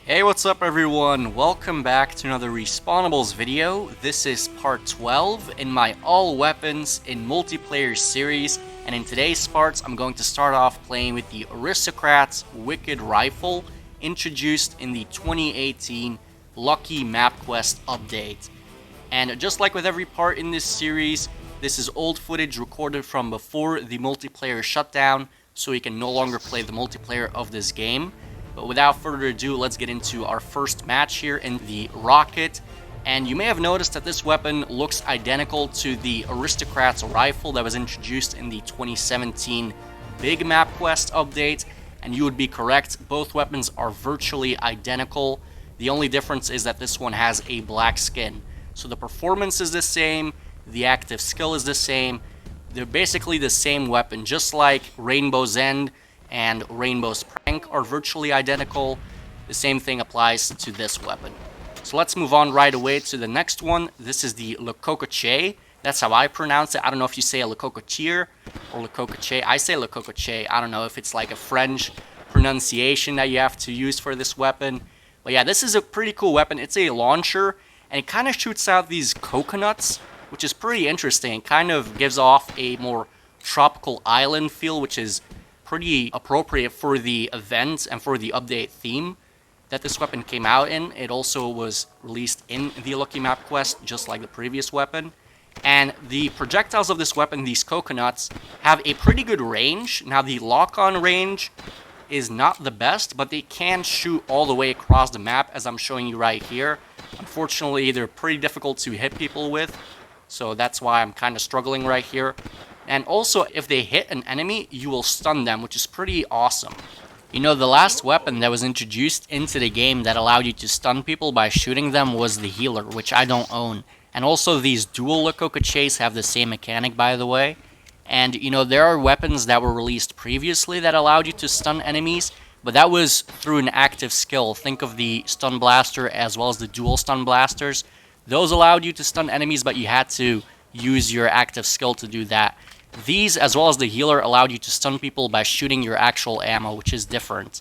Hey, what's up everyone? Welcome back to another Respawnables video. This is part 12 in my all weapons in multiplayer series, and in today's parts I'm going to start off playing with the Aristocrat's Wicked Rifle, introduced in the 2018 Lucky Map Quest update. And just like with every part in this series, this is old footage recorded from before the multiplayer shutdown, so you can no longer play the multiplayer of this game. But without further ado, let's get into our first match here in the Rocket. And you may have noticed that this weapon looks identical to the Aristocrat's rifle that was introduced in the 2017 Big Map Quest update. And you would be correct, both weapons are virtually identical. The only difference is that this one has a black skin. So the performance is the same, the active skill is the same. They're basically the same weapon, just like Rainbow's End and Rainbow's Prank are virtually identical. The same thing applies to this weapon. So let's move on right away to the next one. This is the Cocotier. That's how I pronounce it. I don't know if you say a Cocotier or Cocotier. I say Cocotier. I don't know if it's like a French pronunciation that you have to use for this weapon. But yeah, this is a pretty cool weapon. It's a launcher, and it kind of shoots out these coconuts, which is pretty interesting. It kind of gives off a more tropical island feel, which is pretty appropriate for the event and for the update theme that this weapon came out in. It also was released in the Lucky Map Quest, just like the previous weapon. And the projectiles of this weapon, these coconuts, have a pretty good range. Now, the lock-on range is not the best, but they can shoot all the way across the map, as I'm showing you right here. Unfortunately, they're pretty difficult to hit people with, so that's why I'm kind of struggling right here. And also, if they hit an enemy, you will stun them, which is pretty awesome. You know, the last weapon that was introduced into the game that allowed you to stun people by shooting them was the healer, which I don't own. And also, these dual Cocotiers have the same mechanic, by the way. And, you know, there are weapons that were released previously that allowed you to stun enemies, but that was through an active skill. Think of the stun blaster as well as the dual stun blasters. Those allowed you to stun enemies, but you had to use your active skill to do that. These, as well as the healer, allowed you to stun people by shooting your actual ammo, which is different.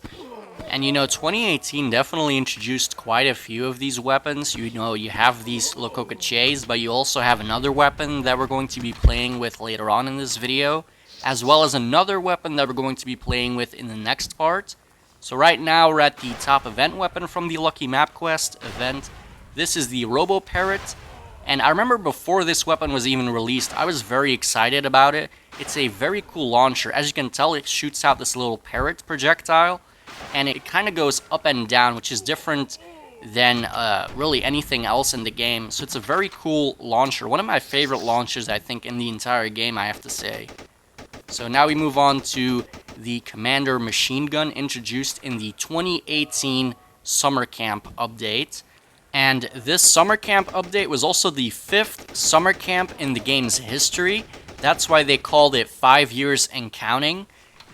And you know, 2018 definitely introduced quite a few of these weapons. You know, you have these Cocotiers, but you also have another weapon that we're going to be playing with later on in this video, as well as another weapon that we're going to be playing with in the next part. So right now, we're at the top event weapon from the Lucky Map Quest event. This is the Roboparrot. And I remember before this weapon was even released, I was very excited about it. It's a very cool launcher. As you can tell, it shoots out this little parrot projectile, and it kind of goes up and down, which is different than really anything else in the game. So it's a very cool launcher. One of my favorite launchers, I think, in the entire game, I have to say. So now we move on to the Commander Machine Gun, introduced in the 2018 Summer Camp update. And this Summer Camp update was also the 5th Summer Camp in the game's history. That's why they called it 5 years and counting,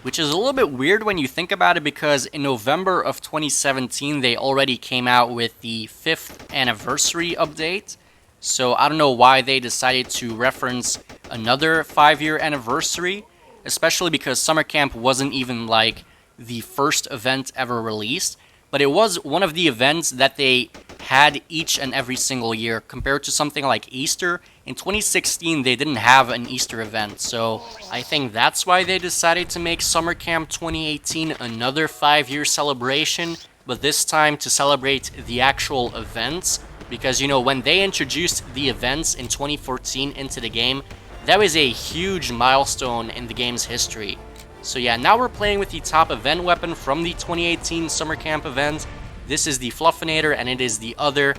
which is a little bit weird when you think about it, because in November of 2017, they already came out with the 5th anniversary update. So I don't know why they decided to reference another 5-year anniversary, especially because Summer Camp wasn't even like the first event ever released. But it was one of the events that they had each and every single year, compared to something like Easter. In 2016, they didn't have an Easter event, so I think that's why they decided to make Summer Camp 2018 another 5-year celebration, but this time to celebrate the actual events, because, you know, when they introduced the events in 2014 into the game, that was a huge milestone in the game's history. So yeah, now we're playing with the top event weapon from the 2018 Summer Camp event. This is the Fluffynator, and it is the other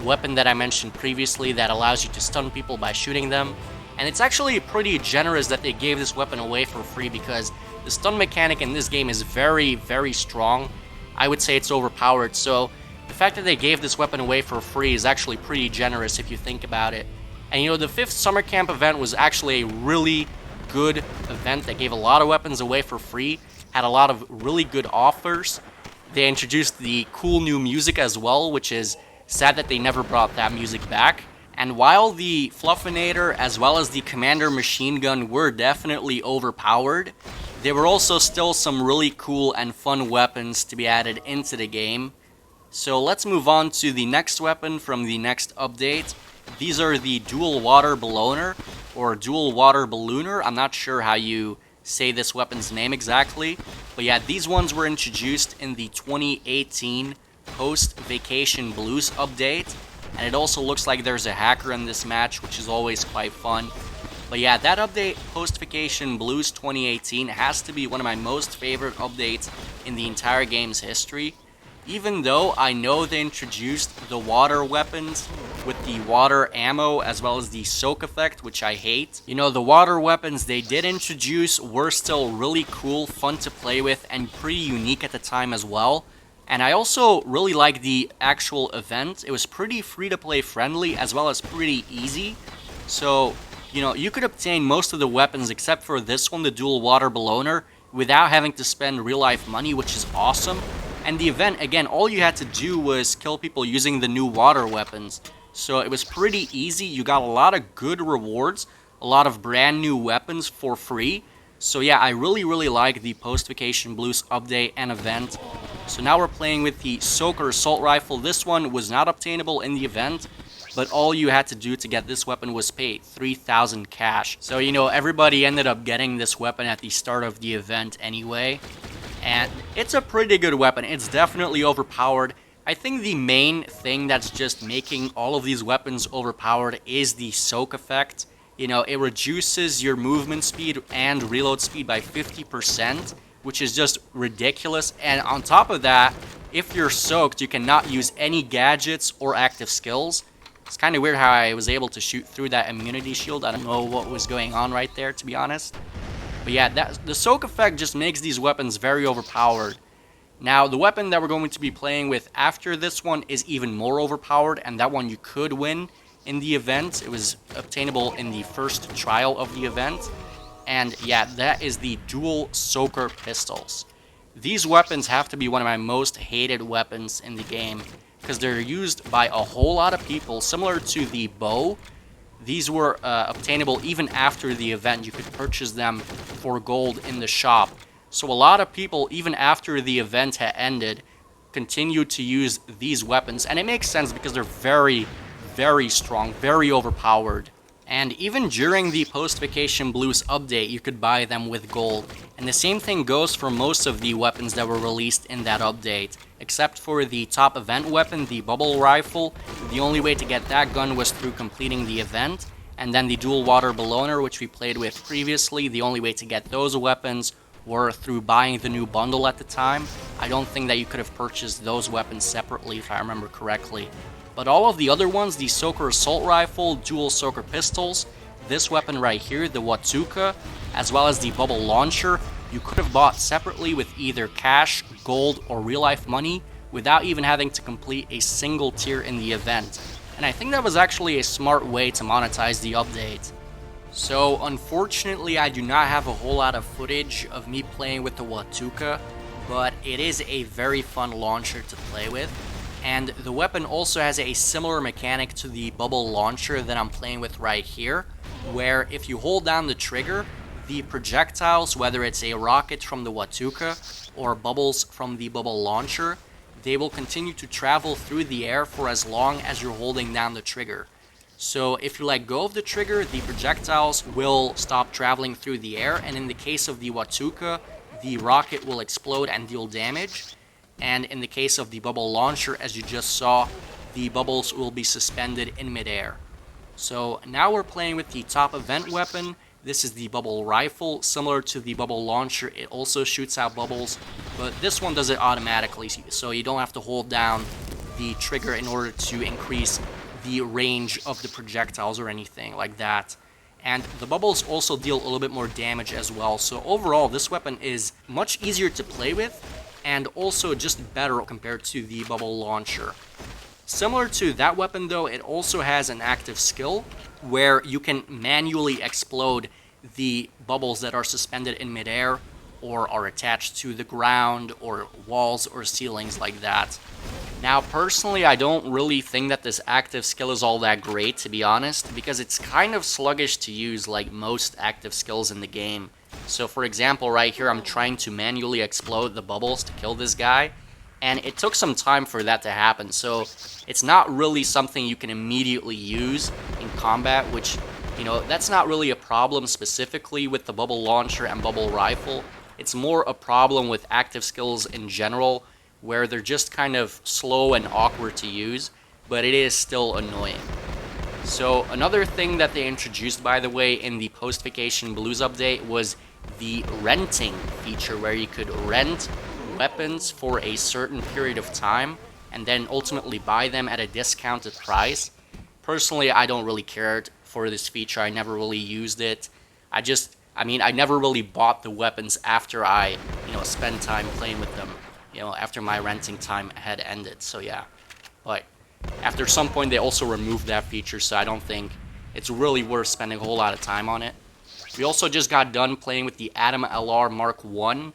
weapon that I mentioned previously that allows you to stun people by shooting them. And it's actually pretty generous that they gave this weapon away for free, because the stun mechanic in this game is very, very strong. I would say it's overpowered, so the fact that they gave this weapon away for free is actually pretty generous if you think about it. And you know, the 5th Summer Camp event was actually a really good event that gave a lot of weapons away for free, had a lot of really good offers. They introduced the cool new music as well, which is sad that they never brought that music back. And while the Fluffynator as well as the Commander Machine Gun were definitely overpowered, there were also still some really cool and fun weapons to be added into the game. So let's move on to the next weapon from the next update. These are the Dual Water Balloner, or Dual Water Ballooner. I'm not sure how you say this weapon's name exactly. But yeah, these ones were introduced in the 2018 post-Vacation Blues update. And it also looks like there's a hacker in this match, which is always quite fun. But yeah, that update, Post-Vacation Blues 2018, has to be one of my most favorite updates in the entire game's history. Even though I know they introduced the water weapons with the water ammo as well as the soak effect, which I hate. You know, the water weapons they did introduce were still really cool, fun to play with, and pretty unique at the time as well. And I also really like the actual event. It was pretty free-to-play friendly as well as pretty easy. So, you know, you could obtain most of the weapons except for this one, the Dual Water Balloner, without having to spend real-life money, which is awesome. And the event, again, all you had to do was kill people using the new water weapons. So it was pretty easy. You got a lot of good rewards, a lot of brand new weapons for free. So yeah, I really like the Post-Vacation Blues update and event. So now we're playing with the Soaker Assault Rifle. This one was not obtainable in the event, but all you had to do to get this weapon was pay 3,000 cash. So, you know, everybody ended up getting this weapon at the start of the event anyway. And it's a pretty good weapon. It's definitely overpowered. I think the main thing that's just making all of these weapons overpowered is the soak effect. You know, it reduces your movement speed and reload speed by 50%, which is just ridiculous. And on top of that, if you're soaked, you cannot use any gadgets or active skills. It's kind of weird how I was able to shoot through that immunity shield. I don't know what was going on right there, to be honest. But yeah, the soak effect just makes these weapons very overpowered. Now, the weapon that we're going to be playing with after this one is even more overpowered, and that one you could win in the event. It was obtainable in the first trial of the event. And yeah, that is the Dual Soaker Pistols. These weapons have to be one of my most hated weapons in the game, because they're used by a whole lot of people, similar to the bow. These were obtainable even after the event. You could purchase them for gold in the shop. So a lot of people, even after the event had ended, continued to use these weapons. And it makes sense because they're very strong, very overpowered. And even during the Post-Vacation Blues update, you could buy them with gold. And the same thing goes for most of the weapons that were released in that update. Except for the top event weapon, the Bubble Rifle. The only way to get that gun was through completing the event. And then the Dual Water Balloner, which we played with previously, the only way to get those weapons were through buying the new bundle at the time. I don't think that you could have purchased those weapons separately, if I remember correctly. But all of the other ones, the Soaker Assault Rifle, Dual Soaker Pistols, this weapon right here, the WAT-OOKA, as well as the Bubble Launcher, you could have bought separately with either cash, gold, or real-life money without even having to complete a single tier in the event. And I think that was actually a smart way to monetize the update. So, unfortunately, I do not have a whole lot of footage of me playing with the WAT-OOKA, but it is a very fun launcher to play with. And the weapon also has a similar mechanic to the Bubble Launcher that I'm playing with right here, where if you hold down the trigger, the projectiles, whether it's a rocket from the WAT-OOKA or bubbles from the Bubble Launcher, they will continue to travel through the air for as long as you're holding down the trigger. So if you let go of the trigger, the projectiles will stop traveling through the air, and in the case of the WAT-OOKA, the rocket will explode and deal damage. And in the case of the Bubble Launcher, as you just saw, the bubbles will be suspended in midair. So now we're playing with the top event weapon. This is the Bubble Rifle. Similar to the Bubble Launcher, it also shoots out bubbles, but this one does it automatically, so you don't have to hold down the trigger in order to increase the range of the projectiles or anything like that. And the bubbles also deal a little bit more damage as well. So overall, this weapon is much easier to play with and also just better compared to the Bubble Launcher. Similar to that weapon though, it also has an active skill where you can manually explode the bubbles that are suspended in midair or are attached to the ground or walls or ceilings like that. Now personally, I don't really think that this active skill is all that great, to be honest, because it's kind of sluggish to use like most active skills in the game. So for example, right here I'm trying to manually explode the bubbles to kill this guy, and it took some time for that to happen, so it's not really something you can immediately use in combat, which, you know, that's not really a problem specifically with the bubble launcher and bubble rifle. It's more a problem with active skills in general, where they're just kind of slow and awkward to use, but it is still annoying. So another thing that they introduced, by the way, in the post-vacation blues update was the renting feature, where you could rent weapons for a certain period of time and then ultimately buy them at a discounted price. Personally, I don't really care for this feature. I never really used it. I never really bought the weapons after I, spend time playing with them, after my renting time had ended. So yeah, but after some point they also removed that feature, so I don't think it's really worth spending a whole lot of time on it. We also just got done playing with the Atom LR Mark 1,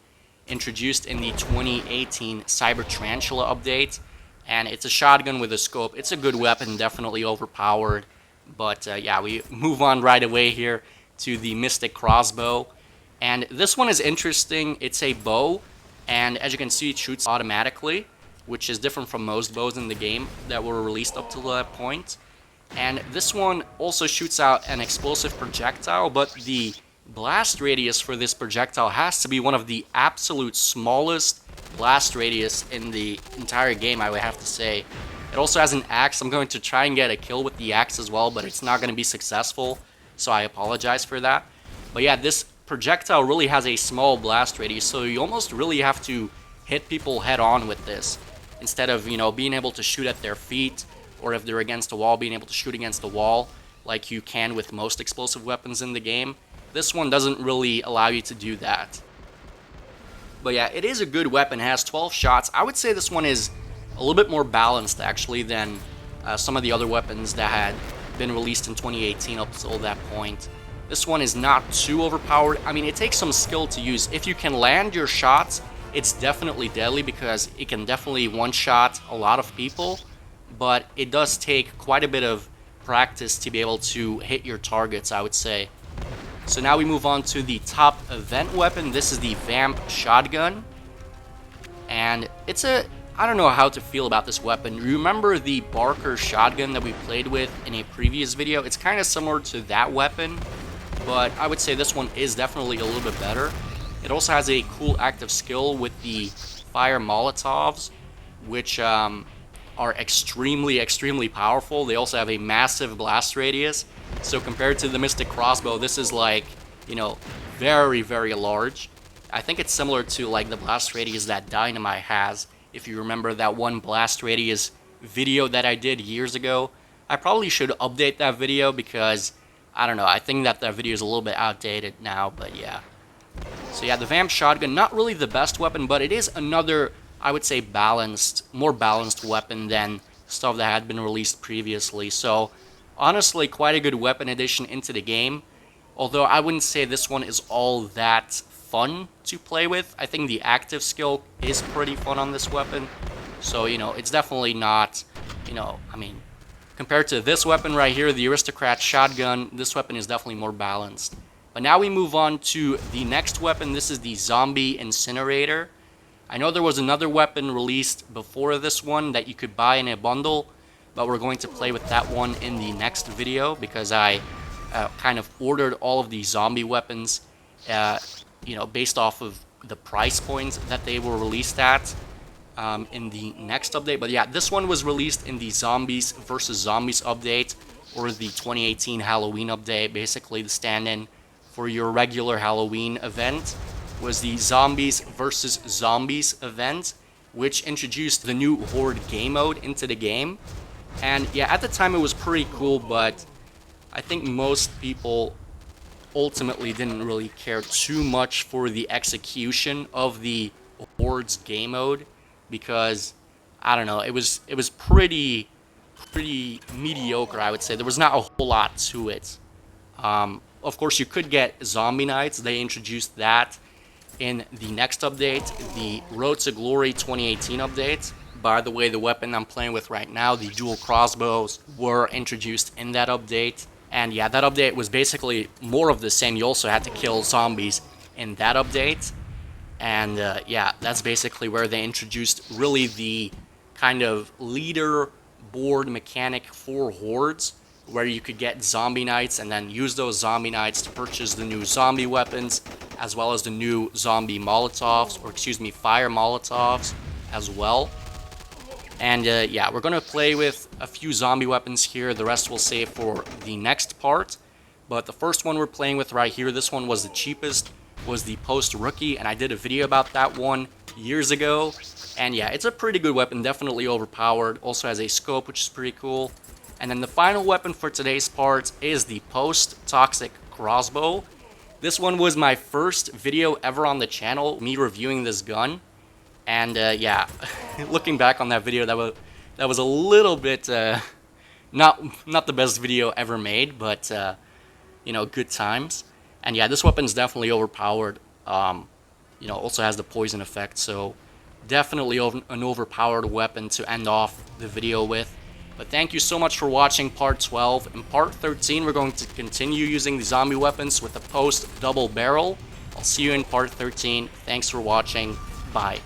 introduced in the 2018 Cyber Tarantula update, and it's a shotgun with a scope. It's a good weapon, definitely overpowered, but yeah, we move on right away here to the Mystic Crossbow, and this one is interesting. It's a bow, and as you can see, it shoots automatically, which is different from most bows in the game that were released up to that point. And this one also shoots out an explosive projectile, but the blast radius for this projectile has to be one of the absolute smallest blast radius in the entire game, I would have to say. It also has an axe. I'm going to try and get a kill with the axe as well, but it's not going to be successful, so I apologize for that. But yeah, this projectile really has a small blast radius, so you almost really have to hit people head on with this, instead of, being able to shoot at their feet, or if they're against a wall, being able to shoot against the wall like you can with most explosive weapons in the game. This one doesn't really allow you to do that. But yeah, it is a good weapon. It has 12 shots. I would say this one is a little bit more balanced, actually, than some of the other weapons that had been released in 2018 up till that point. This one is not too overpowered. I mean, it takes some skill to use. If you can land your shots, it's definitely deadly, because it can definitely one-shot a lot of people, but it does take quite a bit of practice to be able to hit your targets, I would say. So now we move on to the top event weapon. This is the Vamp-Shotgun, and I don't know how to feel about this weapon. You remember the Barker shotgun that we played with in a previous video? It's kind of similar to that weapon, but I would say this one is definitely a little bit better. It also has a cool active skill with the fire Molotovs, which are extremely powerful. They also have a massive blast radius. So compared to the Mystic Crossbow, this is like, very large. I think it's similar to like the blast radius that Dynamite has. If you remember that one blast radius video that I did years ago, I probably should update that video, because I don't know, I think that video is a little bit outdated now, but yeah. So yeah, the Vamp-Shotgun, not really the best weapon, but it is another, I would say, more balanced weapon than stuff that had been released previously. So honestly, quite a good weapon addition into the game. Although I wouldn't say this one is all that fun to play with. I think the active skill is pretty fun on this weapon. So, it's definitely not, compared to this weapon right here, the Aristocrat shotgun, this weapon is definitely more balanced. But now we move on to the next weapon. This is the Zombie Incinerator. I know there was another weapon released before this one that you could buy in a bundle, but we're going to play with that one in the next video, because I kind of ordered all of the zombie weapons, based off of the price points that they were released at in the next update. But yeah, this one was released in the Zombies versus Zombies update, or the 2018 Halloween update. Basically, the stand-in for your regular Halloween event was the Zombies versus Zombies event, which introduced the new Horde game mode into the game. And yeah, at the time it was pretty cool, but I think most people ultimately didn't really care too much for the execution of the Horde's game mode, because I don't know, it was pretty mediocre, I would say. There was not a whole lot to it. Of course, you could get Zombie Nights. They introduced that in the next update, the Road to Glory 2018 update. By the way, the weapon I'm playing with right now, the dual crossbows, were introduced in that update. And yeah, that update was basically more of the same. You also had to kill zombies in that update. And yeah, that's basically where they introduced really the kind of leader board mechanic for hordes, where you could get zombie knights and then use those zombie knights to purchase the new zombie weapons, as well as the new zombie molotovs, or excuse me, fire molotovs as well. And yeah, we're going to play with a few zombie weapons here. The rest we'll save for the next part. But the first one we're playing with right here, this one was the cheapest, was the post-rookie, and I did a video about that one years ago. And yeah, it's a pretty good weapon, definitely overpowered. Also has a scope, which is pretty cool. And then the final weapon for today's part is the post-toxic crossbow. This one was my first video ever on the channel, me reviewing this gun. And yeah, looking back on that video, that was a little bit not the best video ever made, but you know, good times. And yeah, this weapon's definitely overpowered. You know, also has the poison effect, so definitely an overpowered weapon to end off the video with. But thank you so much for watching part 12. In part 13, we're going to continue using the zombie weapons with the post double barrel. I'll see you in part 13. Thanks for watching. Bye.